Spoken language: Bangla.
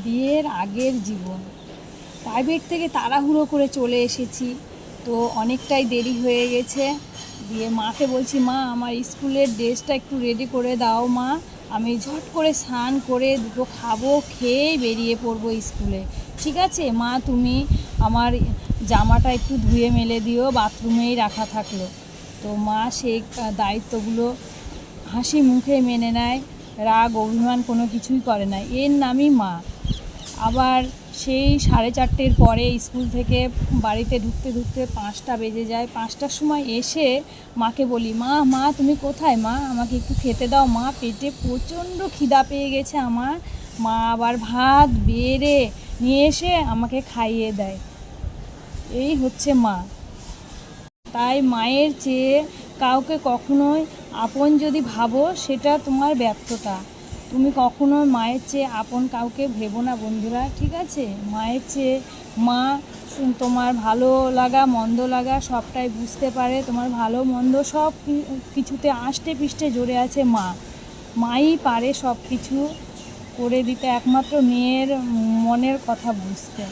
বিয়ের আগের জীবন। প্রাইভেট থেকে তাড়াহুড়ো করে চলে এসেছি, তো অনেকটাই দেরি হয়ে গেছে। দিয়ে মাকে বলছি, মা আমার স্কুলের ড্রেসটা একটু রেডি করে দাও মা, আমি ঝট করে স্নান করে দুটো খাবো, খেয়েই বেরিয়ে পড়বো স্কুলে। ঠিক আছে মা, তুমি আমার জামাটা একটু ধুয়ে মেলে দিও, বাথরুমেই রাখা থাকলো। তো মা সেই দায়িত্বগুলো হাসি মুখে মেনে নেয়, রাগ অভিমান কোনো কিছুই করে না। এর নামই মা। আবার সেই 4:30 পরে স্কুল থেকে বাড়িতে ঢুকতে ঢুকতে 5টা বেজে যায়। 5টার সময় এসে মাকে বলি, মা মা তুমি কোথায় মা, আমাকে একটু খেতে দাও মা, পেটে প্রচণ্ড খিদা পেয়ে গেছে আমার। মা আবার ভাত বেড়ে নিয়ে এসে আমাকে খাইয়ে দেয়। এই হচ্ছে মা। তাই মায়ের চেয়ে কাউকে কখনোই আপন যদি ভাবো, সেটা তোমার ব্যর্থতা। তুমি কখনো মায়ের চেয়ে আপন কাউকে ভেবো না বন্ধুরা, ঠিক আছে? মায়ের চেয়ে মা তোমার ভালো লাগা মন্দ লাগা সবটাই বুঝতে পারে, তোমার ভালো মন্দ সব কিছুতে আষ্টে পৃষ্ঠে জড়ে আছে মা। মাই পারে সব কিছু করে দিতে, একমাত্র মেয়ের মনের কথা বুঝতে।